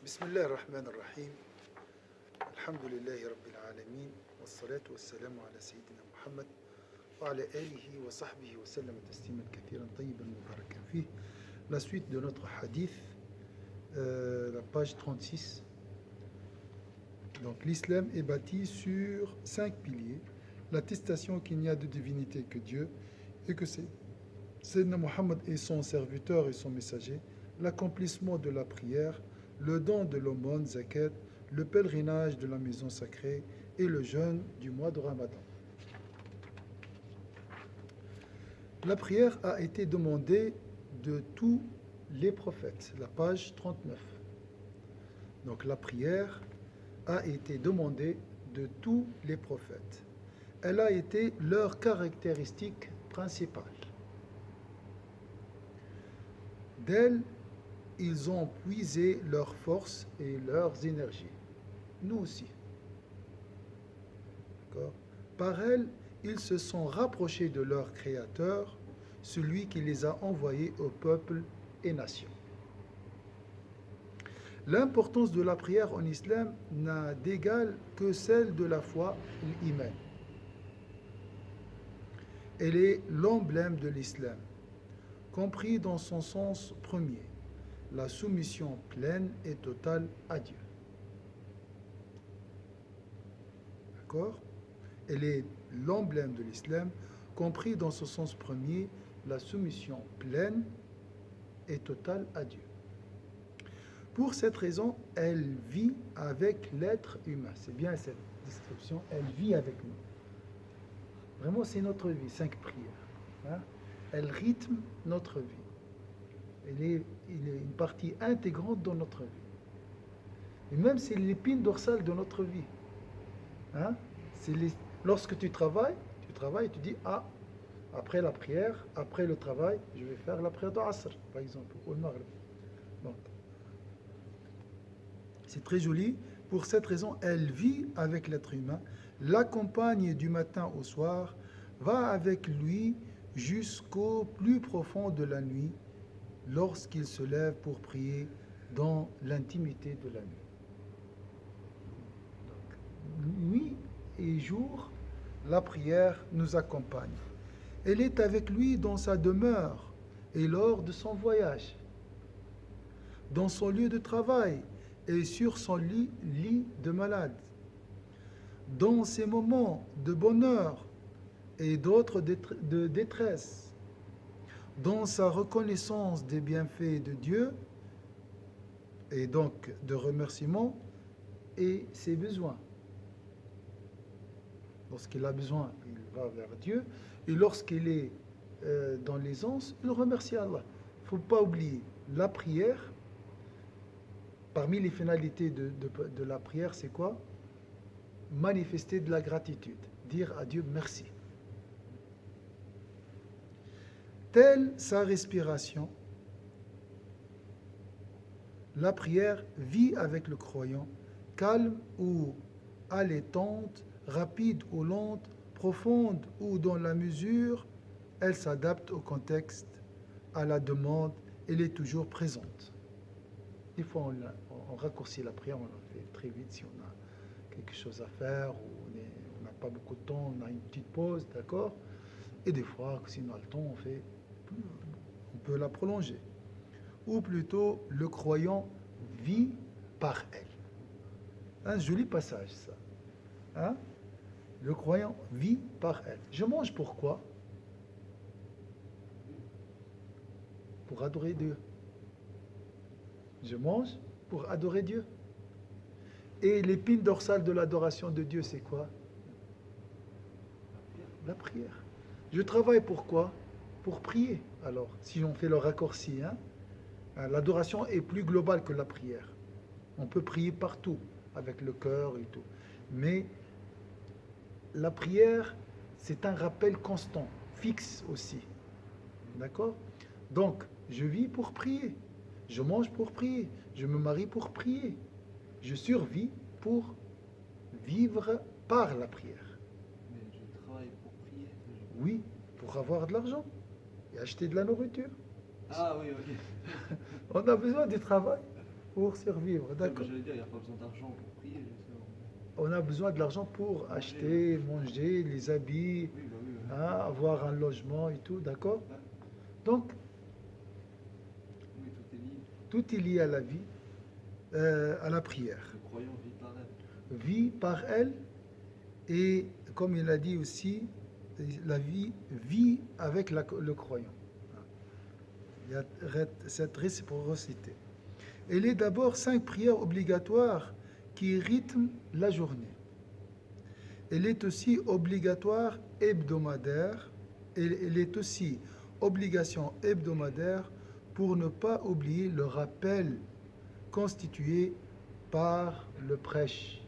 بسم الله الرحمن الرحيم الحمد لله رب العالمين والصلاة والسلام على سيدنا محمد وعلى آله وصحبه وسلم تسليما كثيرا طيبا مباركا فيه. La suite de notre hadith, la page 36. Donc l'islam est bâti sur 5 piliers. L'attestation qu'il n'y a de divinité que Dieu et que Sayyidina Muhammad est son serviteur et son messager, l'accomplissement de la prière, le don de l'aumône, zakat, le pèlerinage de la maison sacrée et le jeûne du mois de Ramadan. La prière a été demandée de tous les prophètes, la page 39. Donc la prière a été demandée de tous les prophètes. Elle a été leur caractéristique principale. D'elle, ils ont puisé leurs forces et leurs énergies. Nous aussi. D'accord? Par elle, ils se sont rapprochés de leur Créateur, celui qui les a envoyés aux peuples et nations. L'importance de la prière en islam n'a d'égal que celle de la foi, l'iman. Elle est l'emblème de l'islam, compris dans son sens premier, la soumission pleine et totale à Dieu. D'accord? Elle est l'emblème de l'islam, compris dans son sens premier, la soumission pleine et totale à Dieu. Pour cette raison, elle vit avec l'être humain. C'est bien cette description, elle vit avec nous. Vraiment, c'est notre vie, 5 prières. Hein? Elle rythme notre vie. Il est une partie intégrante dans notre vie. Et même c'est l'épine dorsale de notre vie. Hein? Lorsque tu travailles, tu dis, après la prière, après le travail, je vais faire la prière d'Asr, par exemple, ou le Maghrib. Donc, c'est très joli. Pour cette raison, elle vit avec l'être humain, l'accompagne du matin au soir, va avec lui jusqu'au plus profond de la nuit, lorsqu'il se lève pour prier dans l'intimité de la nuit. Donc, nuit et jour, la prière nous accompagne. Elle est avec lui dans sa demeure et lors de son voyage, dans son lieu de travail et sur son lit de malade, dans ses moments de bonheur et d'autres de détresse, dans sa reconnaissance des bienfaits de Dieu et donc de remerciement et ses besoins. Lorsqu'il a besoin, il va vers Dieu, et lorsqu'il est dans l'aisance, il remercie Allah. Il ne faut pas oublier, la prière, parmi les finalités de la prière, c'est quoi? Manifester de la gratitude, dire à Dieu merci. Telle sa respiration, la prière vit avec le croyant, calme ou allaitante, rapide ou lente, profonde ou dans la mesure, elle s'adapte au contexte, à la demande, elle est toujours présente. Des fois, on raccourcit la prière, on la fait très vite si on a quelque chose à faire ou on n'a pas beaucoup de temps, on a une petite pause, d'accord? Et des fois, si on a le temps, on peut la prolonger. Ou plutôt, le croyant vit par elle. Un joli passage, ça. Hein? Le croyant vit par elle. Je mange pourquoi? Pour adorer Dieu. Je mange pour adorer Dieu. Et l'épine dorsale de l'adoration de Dieu, c'est quoi? La prière. Je travaille pourquoi? Pour prier. Alors, si on fait le raccourci, l'adoration est plus globale que la prière. On peut prier partout, avec le cœur et tout. Mais la prière, c'est un rappel constant, fixe aussi. D'accord? Donc, je vis pour prier. Je mange pour prier. Je me marie pour prier. Je survis pour vivre par la prière. Mais je travaille pour prier. Oui, pour avoir de l'argent et acheter de la nourriture. Ah oui, ok. On a besoin du travail. pour survivre, d'accord. J'allais dire, il n'y a pas besoin d'argent pour prier, justement. On a besoin de l'argent pour acheter, manger, les habits, Oui, bah oui, ouais. hein, avoir un logement et tout, d'accord. Ouais. Donc, Oui, tout est lié. tout est lié à la vie, à la prière. Le croyant vit par elle. Vit par elle et, comme il a dit aussi, la vie vit avec le croyant. Il y a cette réciprocité. Il est d'abord 5 prières obligatoires qui rythment la journée. Elle est aussi obligatoire hebdomadaire. Elle est aussi obligation hebdomadaire pour ne pas oublier le rappel constitué par le prêche.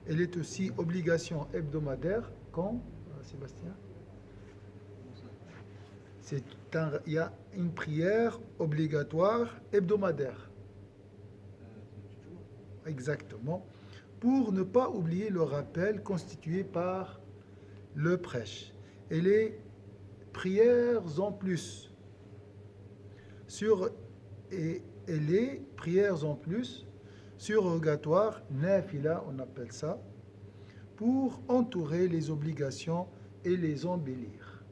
Elle est aussi obligation hebdomadaire quand, Sébastien, Comment ça? il y a une prière obligatoire hebdomadaire. Du jour? Exactement. Pour ne pas oublier le rappel constitué par le prêche. Et les prières en plus. Et les prières en plus, surrogatoires, nafila, on appelle ça, pour entourer les obligations et les embellir.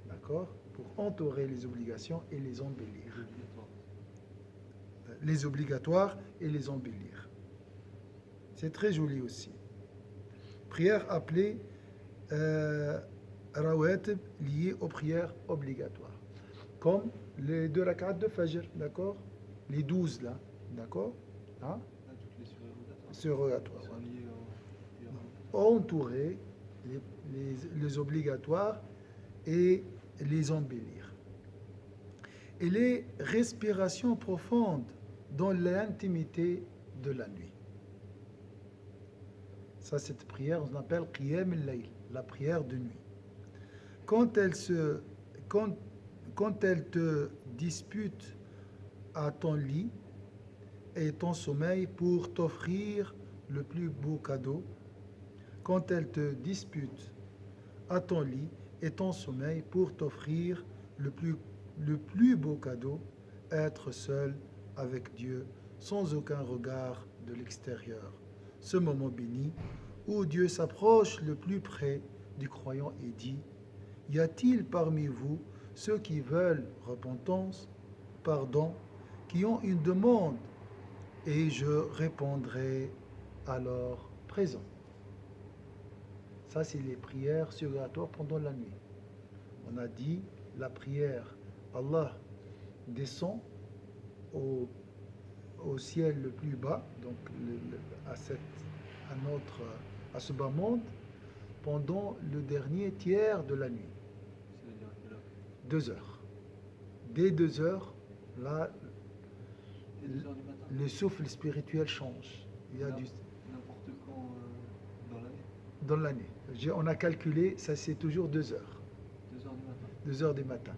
D'accord? Pour entourer les obligations et les embellir. Obligatoire. Les obligatoires et les embellir. C'est très joli aussi. Prière appelée rawatib, liée aux prières obligatoires. Comme les 2 rak'at de Fajr, d'accord? Les 12 là, d'accord? Hein? Ah, toutes les surérogatoires. Surrogatoires. Ils sont liés Entourer les obligatoires et les embellir. Et les respirations profondes dans l'intimité de la nuit. Ça, cette prière, on appelle Qiyam al-Layl, la prière de nuit. Quand elle te dispute à ton lit et ton sommeil pour t'offrir le plus beau cadeau, quand elle te dispute à ton lit et ton sommeil pour t'offrir le plus beau cadeau, être seul avec Dieu sans aucun regard de l'extérieur. Ce moment béni où Dieu s'approche le plus près du croyant et dit: y a-t-il parmi vous ceux qui veulent repentance, pardon, qui ont une demande, et je répondrai alors présent. Ça, c'est les prières surrogatoires pendant la nuit. On a dit la prière, Allah descend au ciel le plus bas, donc à ce bas monde, pendant le dernier tiers de la nuit. C'est-à-dire à quelle heure? 2 heures. Dès 2 heures, là, Dès 2 heures du matin? le souffle spirituel change. Il y a N'importe quand dans l'année? dans l'année. On a calculé, ça c'est toujours 2 heures. 2 heures du matin. 2 heures du matin.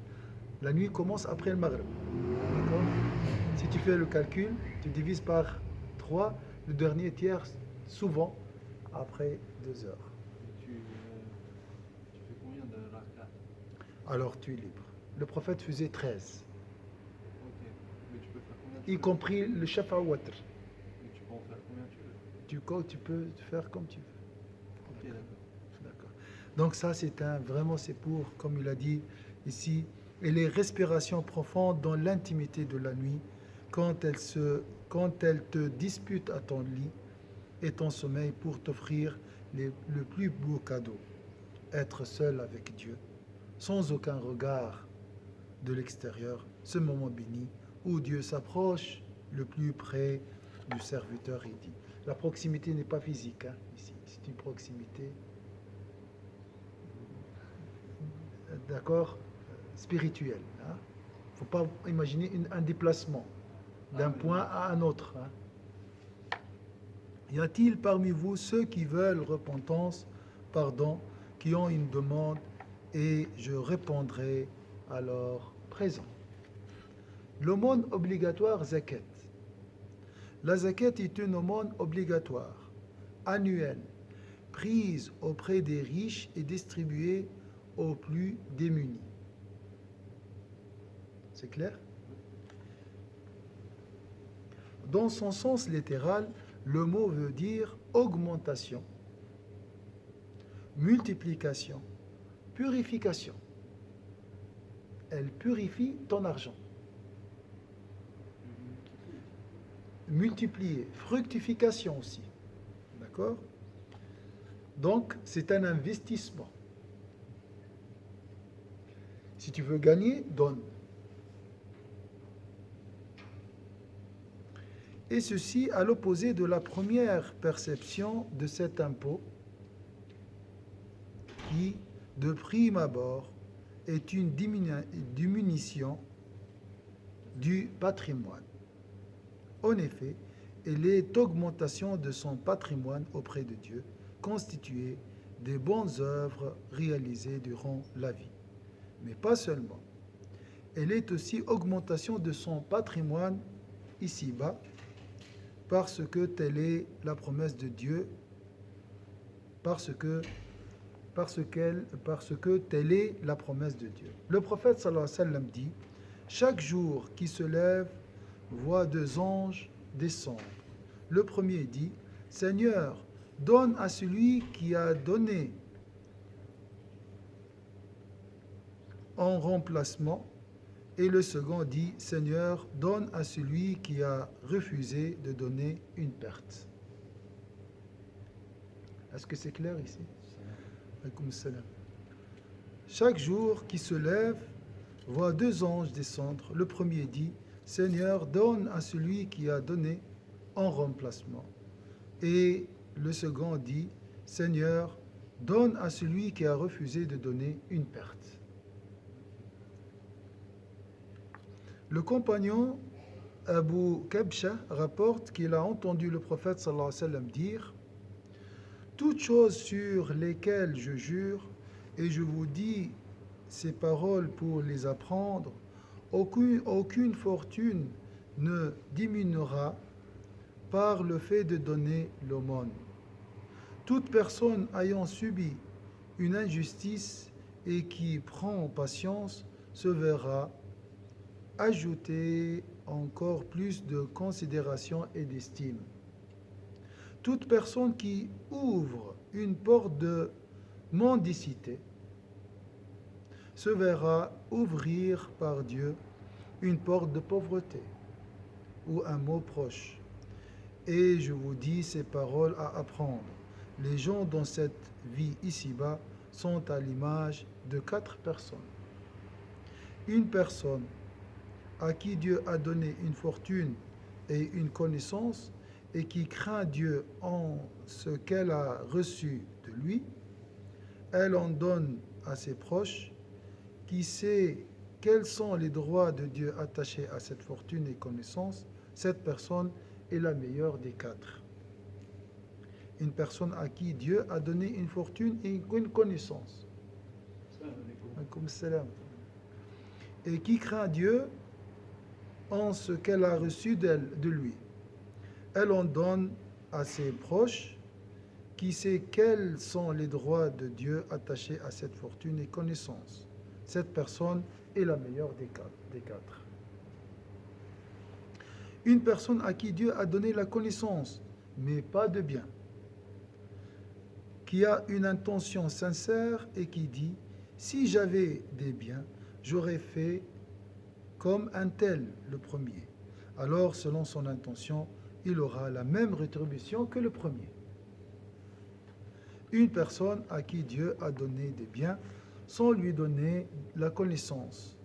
La nuit commence après le Maghreb. D'accord? Si tu fais le calcul, tu divises par 3, le dernier tiers, souvent, après 2 heures. Et tu fais combien de rak'at? Alors tu es libre. Le prophète faisait 13, Ok. Mais tu peux faire combien y tu veux? compris le shafa watr. Mais tu peux en faire combien tu veux? Tu peux faire comme tu veux. Ok, d'accord. D'accord. Donc ça, vraiment, c'est pour, comme il a dit ici, et les respirations profondes dans l'intimité de la nuit, quand elle te dispute à ton lit et ton sommeil pour t'offrir le plus beau cadeau, être seul avec Dieu, sans aucun regard de l'extérieur, ce moment béni où Dieu s'approche le plus près du serviteur et dit. La proximité n'est pas physique, hein, ici, c'est une proximité, d'accord, spirituelle. Il ne faut pas imaginer un déplacement d'un point à un autre. Hein. Y a-t-il parmi vous ceux qui veulent repentance, pardon, qui ont une demande, et je répondrai alors présent. L'aumône obligatoire zakat. La zakat est une aumône obligatoire, annuelle, prise auprès des riches et distribuée aux plus démunis. C'est clair? Dans son sens littéral, le mot veut dire augmentation, multiplication, purification. Elle purifie ton argent. Multiplier, fructification aussi. D'accord? Donc, c'est un investissement. Si tu veux gagner, donne. Et ceci à l'opposé de la première perception de cet impôt qui, de prime abord, est une diminution du patrimoine. En effet, elle est augmentation de son patrimoine auprès de Dieu, constitué des bonnes œuvres réalisées durant la vie. Mais pas seulement. Elle est aussi augmentation de son patrimoine ici-bas, parce que telle est la promesse de Dieu, parce que telle est la promesse de Dieu. Le prophète sallallahu alayhi wa sallam dit, chaque jour qui se lève voit 2 anges descendre. Le premier dit, Seigneur, donne à celui qui a donné en remplacement. Et le second dit, Seigneur, donne à celui qui a refusé de donner une perte. Est-ce que c'est clair ici? Alaykoum salam. Chaque jour qui se lève voit 2 anges descendre. Le premier dit, Seigneur, donne à celui qui a donné en remplacement. Et le second dit, Seigneur, donne à celui qui a refusé de donner une perte. Le compagnon Abu Kabsha rapporte qu'il a entendu le prophète sallallahu alayhi wa sallam dire, toutes choses sur lesquelles je jure, et je vous dis ces paroles pour les apprendre, aucune fortune ne diminuera par le fait de donner l'aumône. Toute personne ayant subi une injustice et qui prend patience se verra ajouter encore plus de considération et d'estime. Toute personne qui ouvre une porte de mendicité se verra ouvrir par Dieu une porte de pauvreté ou un mot proche. Et je vous dis ces paroles à apprendre. Les gens dans cette vie ici-bas sont à l'image de 4 personnes. Une personne à qui Dieu a donné une fortune et une connaissance et qui craint Dieu en ce qu'elle a reçu de lui, elle en donne à ses proches, qui sait quels sont les droits de Dieu attachés à cette fortune et connaissance. Cette personne est la meilleure des 4. Une personne à qui Dieu a donné une fortune et une connaissance. Et qui craint Dieu en ce qu'elle a reçu de lui. Elle en donne à ses proches, qui sait quels sont les droits de Dieu attachés à cette fortune et connaissance. Cette personne est la meilleure des 4. Une personne à qui Dieu a donné la connaissance, mais pas de bien, qui a une intention sincère et qui dit, si j'avais des biens, j'aurais fait comme un tel, le premier. Alors, selon son intention, il aura la même rétribution que le premier. Une personne à qui Dieu a donné des biens sans lui donner la connaissance.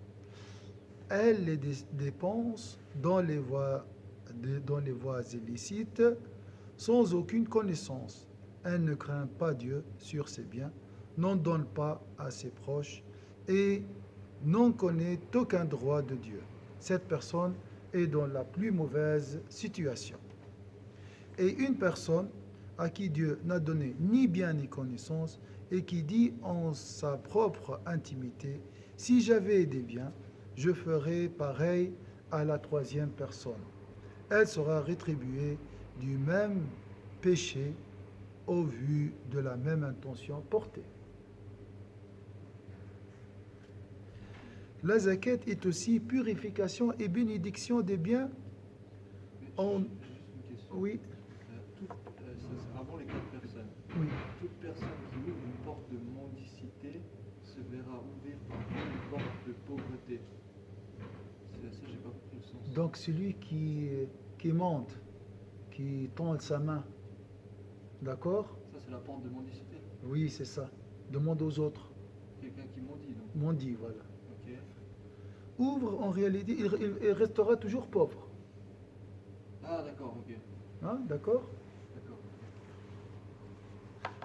Elle les dépense dans les voies illicites sans aucune connaissance. Elle ne craint pas Dieu sur ses biens, n'en donne pas à ses proches et n'en connaît aucun droit de Dieu. Cette personne est dans la plus mauvaise situation. Et une personne à qui Dieu n'a donné ni bien ni connaissance et qui dit en sa propre intimité, si j'avais des biens, je ferais pareil à la 3e personne. Elle sera rétribuée du même péché au vu de la même intention portée. La zakat est aussi purification et bénédiction des biens. Mais En... juste une question. Oui, C'est avant les 4 personnes. oui. Toute personne qui ouvre une porte de mendicité se verra ouvrir par une porte de pauvreté. Ça, j'ai pas compris le sens. Donc celui qui monte, qui tend sa main, d'accord? Ça, c'est la porte de mendicité. Oui, c'est ça. Demande aux autres. Quelqu'un qui mendie, donc. Mendie, voilà. Ok. Ouvre, en réalité, il restera toujours pauvre. Ah, d'accord, ok. Hein, d'accord? D'accord.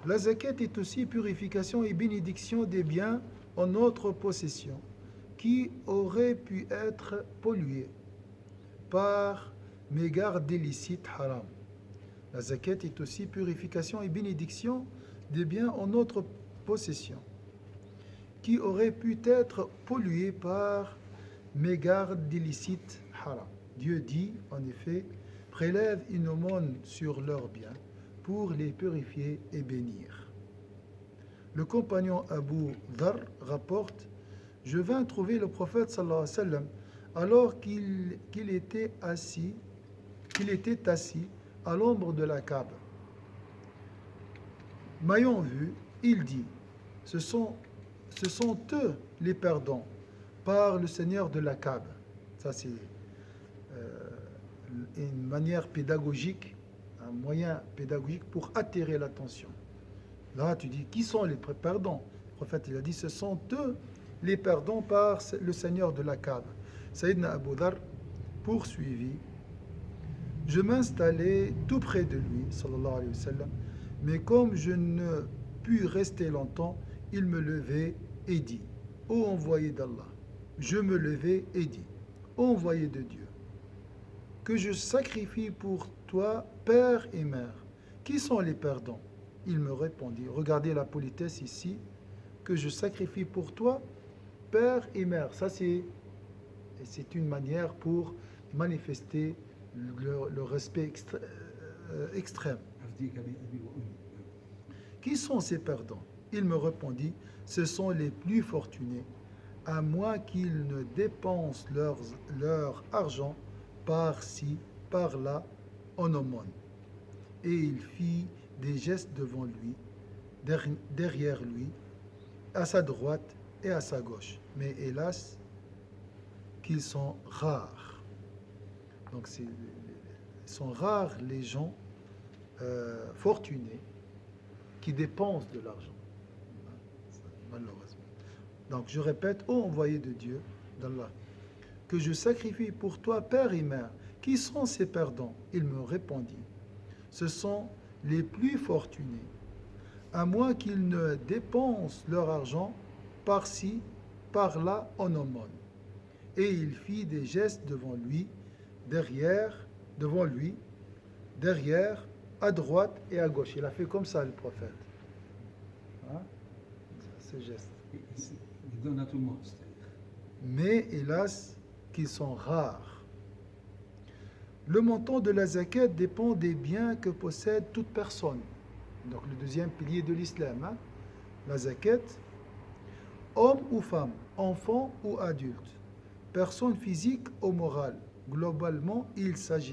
La zakat est aussi purification et bénédiction des biens en notre possession, qui auraient pu être pollués par mégarde illicite haram. La zakat est aussi purification et bénédiction des biens en notre possession, qui auraient pu être pollués par mégarde illicite haram. Dieu dit, en effet, prélève une aumône sur leurs biens pour les purifier et bénir. Le compagnon Abu Dhar rapporte: Je vins trouver le prophète sallallahu alayhi wa sallam alors qu'il était assis à l'ombre de la Kaaba. M'ayant vu, il dit: ce sont eux les perdants par le Seigneur de la Kaaba. Ça, c'est une manière pédagogique, un moyen pédagogique pour attirer l'attention. Là, tu dis, qui sont les perdants? Le prophète, il a dit, ce sont eux les perdants par le Seigneur de la Kaaba. Sayyidina Abu Dhar poursuivit: Je m'installai tout près de lui, sallallahu alayhi wa sallam, mais comme je ne pus rester longtemps, il me levait et dit: Ô envoyé d'Allah, je me levai et dit: Ô envoyé de Dieu, que je sacrifie pour toi père et mère. Qui sont les perdants? Il me répondit: Regardez la politesse ici, que je sacrifie pour toi père et mère. Ça, c'est une manière pour manifester le respect extrême. Qui sont ces perdants? Il me répondit: Ce sont les plus fortunés, à moins qu'ils ne dépensent leur argent par-ci, par-là, en aumône. Et il fit des gestes devant lui, derrière lui, à sa droite et à sa gauche. Mais hélas, qu'ils sont rares. Donc, sont rares les gens fortunés qui dépensent de l'argent, malheureusement. Donc, je répète: Ô envoyé de Dieu, d'Allah, que je sacrifie pour toi père et mère. Qui sont ces perdants? Il me répondit: Ce sont les plus fortunés, à moins qu'ils ne dépensent leur argent par-ci, par-là, en aumône. Et il fit des gestes devant lui, derrière, à droite et à gauche. Il a fait comme ça, le prophète. Hein? Ces gestes. Il donne à tout le monde. Mais hélas, qu'ils sont rares. Le montant de la zakat dépend des biens que possède toute personne. Donc le deuxième pilier de l'islam, hein? La zakat, homme ou femme, enfant ou adulte, personne physique ou morale. Globalement, il s'agit